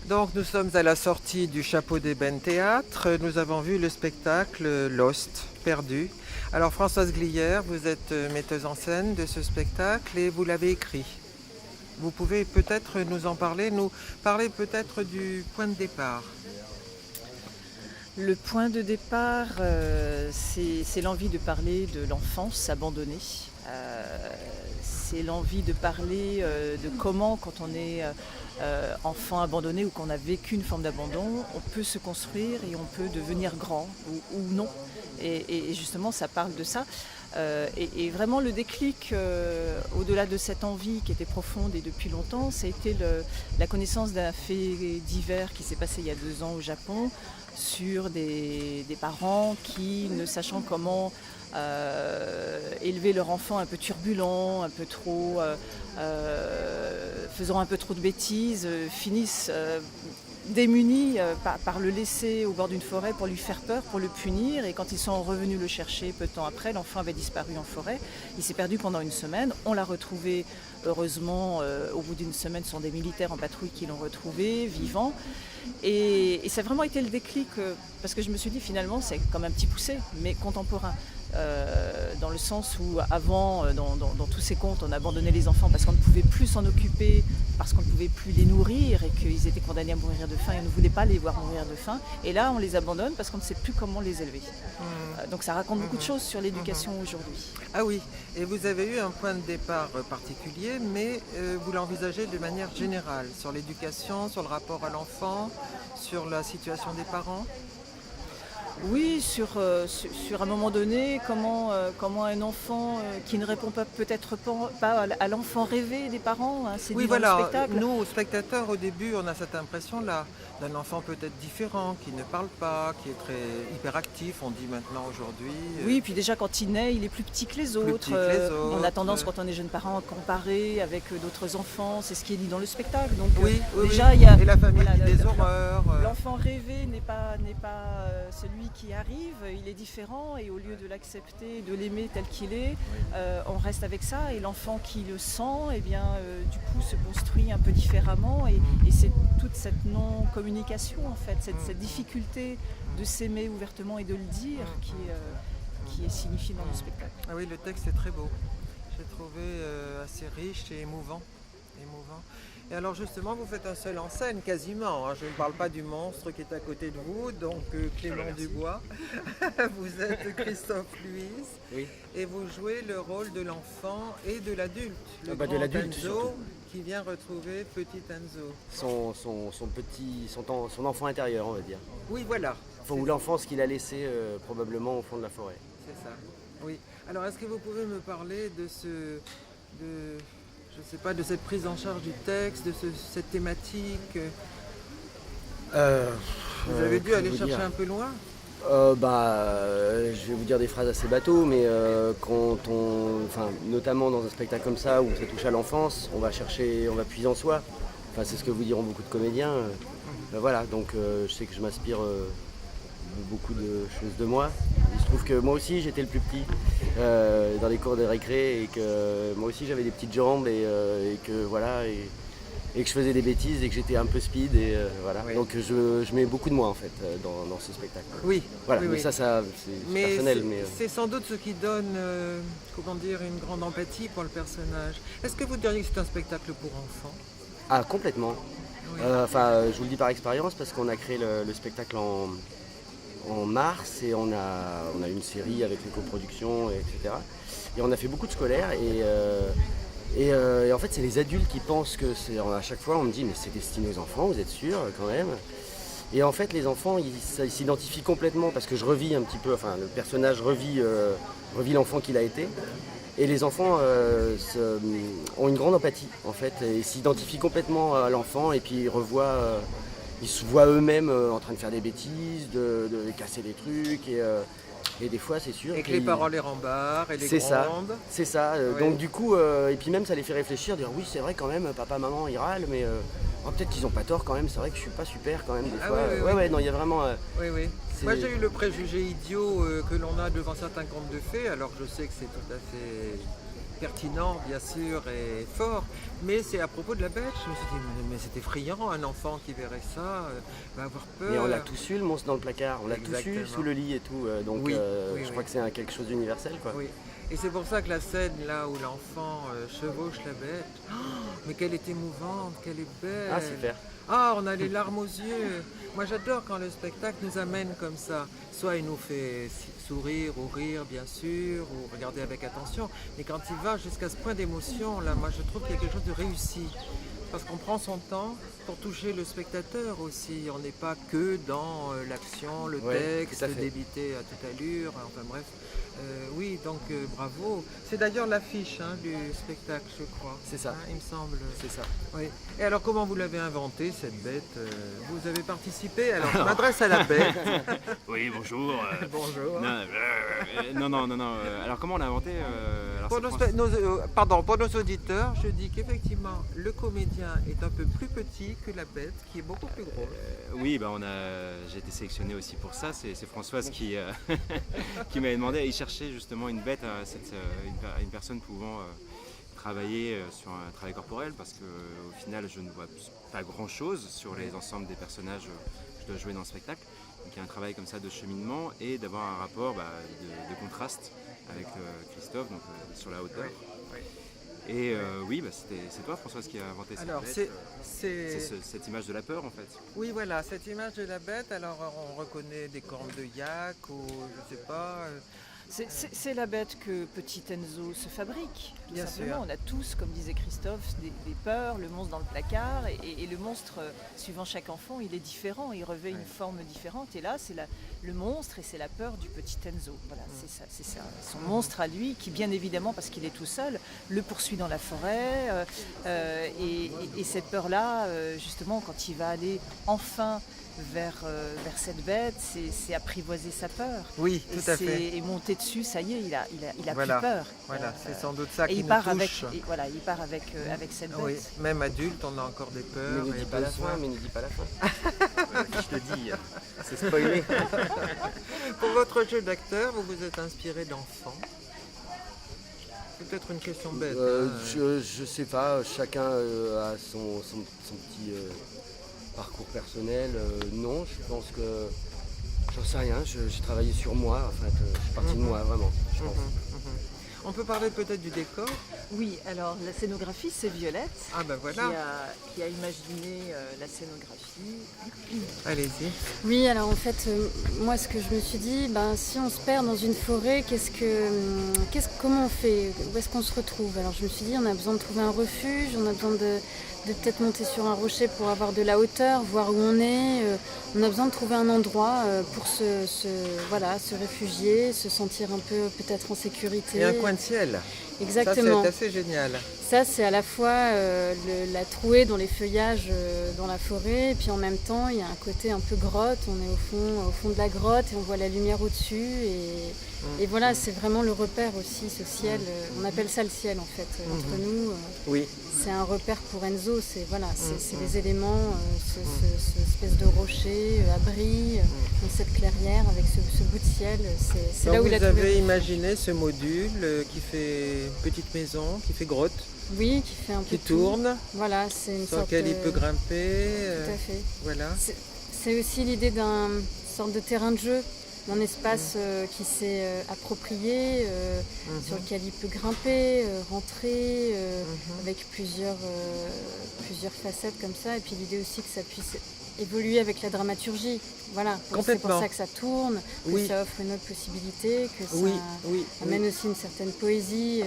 Donc nous sommes à la sortie du Chapeau d'Ébène Théâtre. Nous avons vu le spectacle Lost, perdu. Alors Françoise Glière, vous êtes metteuse en scène de ce spectacle et vous l'avez écrit. Vous pouvez peut-être nous en parler, nous parler peut-être du point de départ. Le point de départ, c'est l'envie de parler de l'enfance abandonnée. C'est l'envie de parler de comment, quand on est enfant abandonné ou qu'on a vécu une forme d'abandon, on peut se construire et on peut devenir grand ou non. Et justement, ça parle de ça. Et vraiment, le déclic, au-delà de cette envie qui était profonde et depuis longtemps, ça a été la connaissance d'un fait divers qui s'est passé il y a 2 ans au Japon sur des parents qui, ne sachant comment élever leur enfant un peu turbulent, un peu trop, faisant un peu trop de bêtises, finissent démunis par le laisser au bord d'une forêt pour lui faire peur, pour le punir. Et quand ils sont revenus le chercher peu de temps après, l'enfant avait disparu en forêt. Il s'est perdu pendant une semaine. On l'a retrouvé, heureusement, au bout d'une semaine, ce sont des militaires en patrouille qui l'ont retrouvé, vivant. Et ça a vraiment été le déclic, parce que je me suis dit finalement c'est comme un petit poussé, mais contemporain. Dans le sens où avant, dans tous ces contes, on abandonnait les enfants parce qu'on ne pouvait plus s'en occuper, parce qu'on ne pouvait plus les nourrir et qu'ils étaient condamnés à mourir de faim et on ne voulait pas les voir mourir de faim. Et là, on les abandonne parce qu'on ne sait plus comment les élever. Donc ça raconte beaucoup de choses sur l'éducation aujourd'hui. Ah oui, et vous avez eu un point de départ particulier, mais vous l'envisagez de manière générale, sur l'éducation, sur le rapport à l'enfant, sur la situation des parents. Oui, sur un moment donné, comment un enfant qui ne répond pas peut-être pas à l'enfant rêvé des parents, hein, c'est Oui, dit dans le voilà, spectacle. nous, spectateurs, au début, on a cette impression-là, d'un enfant peut-être différent, qui ne parle pas, qui est très hyperactif, on dit maintenant aujourd'hui. Oui, puis déjà quand il naît, il est plus petit que les autres. petit que les On a autres. tendance, quand on est jeune parent, à comparer avec d'autres enfants. C'est ce qui est dit dans le spectacle. Donc Oui, oui, déjà, oui. il y a Et la famille voilà, dit des horreurs. l'enfant rêvé n'est pas celui qui arrive. Il est différent et au lieu de l'accepter, de l'aimer tel qu'il est, on reste avec ça. Et l'enfant qui le sent, eh bien, du coup, se construit un peu différemment. Et c'est toute cette non-communication, en fait, cette difficulté de s'aimer ouvertement et de le dire qui est signifié dans le spectacle. Ah oui, le texte est très beau. J'ai trouvé assez riche et émouvant. Et alors justement, vous faites un seul en scène quasiment, hein. Je ne parle pas du monstre qui est à côté de vous, donc Clément Dubois. Vous êtes Christophe Luis. Oui. Et vous jouez le rôle de l'enfant et de l'adulte. Le de grand l'adulte, Enzo surtout. qui vient retrouver petit Enzo. Son enfant intérieur, on va dire. Oui, voilà. Enfin, ou l'enfance qu'il a laissé probablement au fond de la forêt. C'est ça. Oui. Alors, est-ce que vous pouvez me parler de je sais pas, de cette prise en charge du texte, de cette thématique? Vous avez dû aller chercher un peu loin? Je vais vous dire des phrases assez bateaux, mais notamment dans un spectacle comme ça où ça touche à l'enfance, on va puiser en soi. Enfin, c'est ce que vous diront beaucoup de comédiens. Voilà, donc je sais que je m'inspire de beaucoup de choses de moi. Il se trouve que moi aussi j'étais le plus petit dans les cours de récré et que moi aussi j'avais des petites jambes et que voilà et que je faisais des bêtises et que j'étais un peu speed et voilà. Oui. Donc je mets beaucoup de moi en fait dans ce spectacle. Oui. Voilà, oui, mais oui. ça c'est personnel. C'est sans doute ce qui donne comment dire, une grande empathie pour le personnage. Est-ce que vous diriez que c'est un spectacle pour enfants? Ah, complètement. Oui. Je vous le dis par expérience parce qu'on a créé le spectacle en mars et on a une série avec les coproductions, etc. Et on a fait beaucoup de scolaires et en fait c'est les adultes qui pensent que c'est... À chaque fois on me dit mais c'est destiné aux enfants, vous êtes sûr quand même? Et en fait les enfants ils s'identifient complètement parce que je revis un petit peu, enfin le personnage revit l'enfant qu'il a été. Et les enfants ont une grande empathie en fait et s'identifient complètement à l'enfant et puis ils se voient eux-mêmes en train de faire des bêtises, de casser des trucs et des fois c'est sûr. Et que les parents les rembarrent et les c'est grondent. C'est ça. Oui. Donc du coup, et puis même ça les fait réfléchir, dire oui c'est vrai quand même, papa, maman ils râlent, mais peut-être qu'ils ont pas tort quand même, c'est vrai que je suis pas super quand même des fois. Oui. Non il y a vraiment... Oui. Moi j'ai eu le préjugé idiot que l'on a devant certains contes de fées, alors je sais que c'est tout à fait pertinent, bien sûr, et fort. Mais c'est à propos de la bête. Je me suis dit, mais c'est effrayant, un enfant qui verrait ça va avoir peur. Mais on l'a tous eu, le monstre dans le placard. On l'a tous eu Exactement. sous le lit et tout. Donc Oui, oui, je crois que c'est quelque chose d'universel, quoi. Oui. Et c'est pour ça que la scène là où l'enfant chevauche la bête, oh, mais qu'elle est émouvante, qu'elle est belle. Ah, super. Ah, on a les larmes aux yeux. Moi j'adore quand le spectacle nous amène comme ça. Soit il nous fait sourire ou rire bien sûr, ou regarder avec attention, mais quand il va jusqu'à ce point d'émotion, là, moi je trouve qu'il y a quelque chose de réussi. Parce qu'on prend son temps pour toucher le spectateur aussi. On n'est pas que dans l'action, le Ouais, texte, tout à fait. débité à toute allure, enfin bref. Oui, donc bravo. C'est d'ailleurs l'affiche du spectacle, je crois. C'est ça. Hein, il me semble. C'est ça. Oui. Et alors, comment vous l'avez inventé, cette bête Vous avez participé. Alors, je m'adresse à la bête. Oui, bonjour. Bonjour. Non. Alors, comment on l'a inventé alors, Pour c'est pour nos auditeurs, je dis qu'effectivement, le comédien est un peu plus petit que la bête, qui est beaucoup plus grosse. Oui, j'ai été sélectionné aussi pour ça. C'est Françoise qui m'avait demandé. Il cherchait justement une bête, une personne pouvant travailler sur un travail corporel, parce qu'au final, je ne vois pas grand-chose sur les ensembles des personnages que je dois jouer dans le spectacle. Donc il y a un travail comme ça de cheminement et d'avoir un rapport de contraste avec Christophe, donc sur la hauteur. Oui. Et c'est toi, Françoise, qui a inventé cette Alors, bête. C'est cette image de la peur, en fait. Oui, voilà, cette image de la bête. Alors, on reconnaît des cornes de yak ou je sais pas. C'est la bête que petit Enzo se fabrique. Tout Bien simplement. sûr. On a tous, comme disait Christophe, des peurs, le monstre dans le placard. Et le monstre, suivant chaque enfant, il est différent. Il revêt une forme différente. Et là, c'est le monstre et c'est la peur du petit Enzo. Voilà, c'est ça. Son monstre à lui, qui bien évidemment, parce qu'il est tout seul, le poursuit dans la forêt. Et cette peur-là, justement, quand il va aller enfin vers cette bête, c'est apprivoiser sa peur. Oui, tout à fait. Et monter dessus, ça y est, il a Voilà. plus peur. Voilà, c'est sans doute ça Et qui il nous part touche. il part avec cette bête. Oui, même adulte, on a encore des peurs. Mais ne et dis pas la besoins. fin, mais ne dis pas la fin. Je te dis, c'est spoilé. Pour votre jeu d'acteur, vous vous êtes inspiré d'enfants. C'est peut-être une question bête. Je sais pas, chacun a son petit parcours personnel. Non, je pense que j'en sais rien, j'ai travaillé sur moi, en fait, je suis parti de moi vraiment, je pense. On peut parler peut-être du décor. Oui, alors la scénographie, c'est Violette Ah ben voilà, qui a imaginé la scénographie. allez-y. Oui, alors en fait, moi ce que je me suis dit, si on se perd dans une forêt, comment on fait? Où est-ce qu'on se retrouve? Alors je me suis dit, on a besoin de trouver un refuge, on a besoin de peut-être monter sur un rocher pour avoir de la hauteur, voir où on est. On a besoin de trouver un endroit pour se réfugier, se sentir un peu peut-être en sécurité. Et un coin de ciel. Exactement. Ça, c'est assez génial. Ça, c'est à la fois la trouée dans les feuillages dans la forêt, et puis en même temps, il y a un côté un peu grotte. On est au fond de la grotte et on voit la lumière au-dessus. Et voilà, c'est vraiment le repère aussi, ce ciel. On appelle ça le ciel, en fait, entre nous. Oui. C'est un repère pour Enzo. C'est les éléments, cette espèce de rocher, abri, dans cette clairière, avec ce bout de ciel. C'est Donc là où il a vous trouvé. avez imaginé ce module qui fait petite maison, qui fait grotte, Oui, qui fait un peu qui tout. tourne, Voilà, c'est une sur sorte. lequel il peut grimper. Tout à fait. Voilà. C'est aussi l'idée d'un sorte de terrain de jeu, d'un espace qui s'est approprié, sur lequel il peut grimper, rentrer, avec plusieurs facettes comme ça. Et puis l'idée aussi que ça puisse évoluer avec la dramaturgie. Voilà, c'est Complètement. pour ça que ça tourne, que Oui. ça offre une autre possibilité, que ça Oui. amène aussi une certaine poésie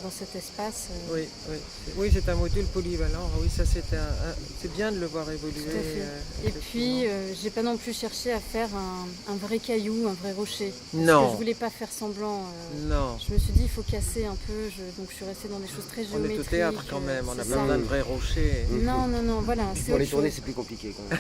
dans cet espace. Oui, c'est un module polyvalent. Oui, ça c'est bien de le voir évoluer. Tout à fait. Et puis, j'ai pas non plus cherché à faire un vrai caillou, un vrai rocher. Parce Non. que je voulais pas faire semblant. Non. Je me suis dit, il faut casser un peu. Donc, je suis restée dans des choses très On est géométriques. au théâtre quand même, on n'a c'est pas ça. besoin de vrais rochers. Non, voilà. c'est Pour les autre tourner, chose. c'est plus compliqué quand même.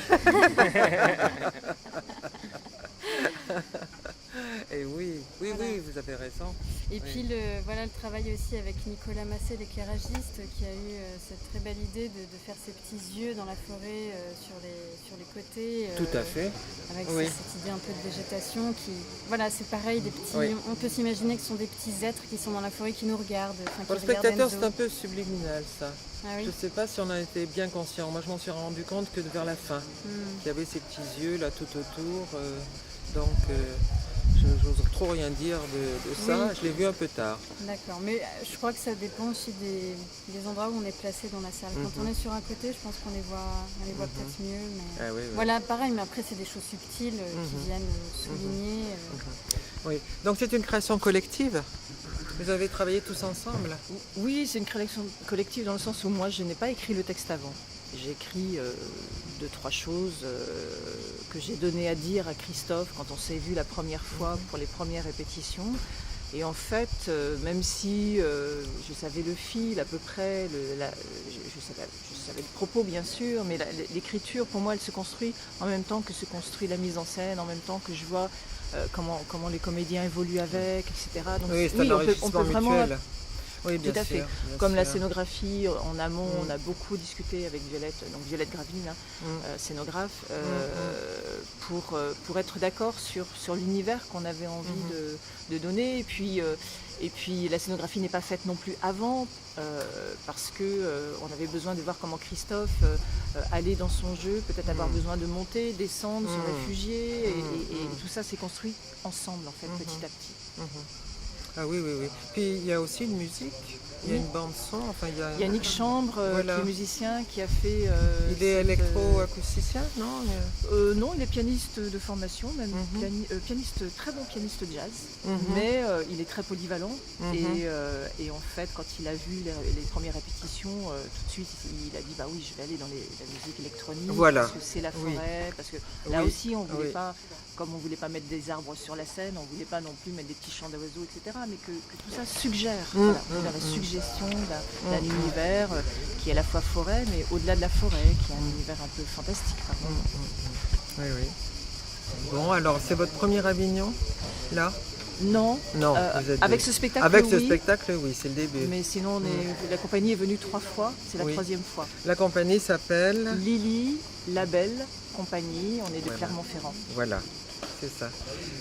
Et oui. Oui, Voilà. oui, vous avez raison. Et puis le travail aussi avec Nicolas Massé, l'éclairagiste, qui a eu cette très belle idée de faire ses petits yeux dans la forêt sur les côtés. Tout à fait. Avec Oui. cette idée un peu de végétation qui... Voilà, c'est pareil, des petits... Oui. On peut s'imaginer que ce sont des petits êtres qui sont dans la forêt, qui nous regardent. Pour le qui regardent spectateur, Enzo. c'est un peu subliminal, ça. Ah Je oui. ne sais pas si on a été bien conscient. Moi, je m'en suis rendu compte que vers la fin. Il y avait ces petits yeux là tout autour. Donc, je n'ose trop rien dire de ça. Oui. Je l'ai vu un peu tard. D'accord, mais je crois que ça dépend aussi des endroits où on est placé dans la salle. Quand on est sur un côté, je pense qu'on les voit peut-être mieux. Mais... Ah oui, oui. Voilà, pareil, mais après, c'est des choses subtiles qui viennent souligner. Oui. Donc, c'est une création collective. Vous avez travaillé tous ensemble. Oui, c'est une création collective dans le sens où moi, je n'ai pas écrit le texte avant. J'ai écrit 2-3 choses que j'ai donné à dire à Christophe quand on s'est vu la première fois pour les premières répétitions. Et en fait, même si je savais le fil à peu près, je savais le propos bien sûr, mais l'écriture pour moi elle se construit en même temps que se construit la mise en scène, en même temps que je vois comment les comédiens évoluent avec, etc. Donc, Oui, c'est un enrichissement mutuel. Oui, bien tout à sûr, fait. bien Comme la sûr. scénographie en amont, on a beaucoup discuté avec Violette, donc Violette Gravine, scénographe, pour être d'accord sur l'univers qu'on avait envie de donner. Et puis la scénographie n'est pas faite non plus avant, parce que on avait besoin de voir comment Christophe allait dans son jeu, peut-être avoir besoin de monter, descendre, se réfugier, et tout ça s'est construit ensemble en fait, petit à petit. Ah oui, oui, oui. Puis il y a aussi une musique, il y a une bande son. Enfin, il y a Yannick Chambre, Voilà. qui est musicien, qui a fait... il est électro-acousticien, non? Non, il est pianiste de formation, même pianiste, très bon pianiste jazz, mais il est très polyvalent. Et en fait, quand il a vu les premières répétitions, tout de suite, il a dit bah oui, je vais aller dans la musique électronique, Voilà. parce que c'est la forêt, parce que là Oui. aussi, on voulait Oui. pas, comme on voulait pas mettre des arbres sur la scène, on voulait pas non plus mettre des petits chants d'oiseaux, etc., mais que tout ça suggère, voilà, la suggestion d'un univers qui est à la fois forêt, mais au-delà de la forêt, qui est un univers un peu fantastique. par moment. Oui, oui. Bon, alors, c'est votre premier Avignon, là? Non, Non, vous êtes avec deux. ce spectacle, Avec ce oui, spectacle, oui, c'est le début. mais sinon la compagnie est venue 3 fois, c'est la Oui. 3e fois. La compagnie s'appelle... Lily, Labelle, compagnie, on est de Voilà. Clermont-Ferrand. Voilà, c'est ça.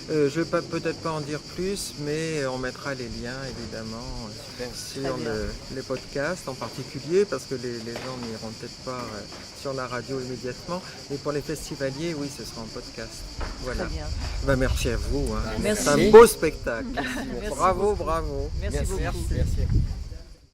Je ne vais peut-être pas en dire plus, mais on mettra les liens évidemment sur bien. les podcasts en particulier, parce que les gens n'iront peut-être pas sur la radio immédiatement. Mais pour les festivaliers, oui, ce sera en podcast. Voilà. Très bien. Ben, merci à vous. Hein. Merci. C'est un beau spectacle. Merci Bravo, beaucoup. bravo. Merci beaucoup. Merci.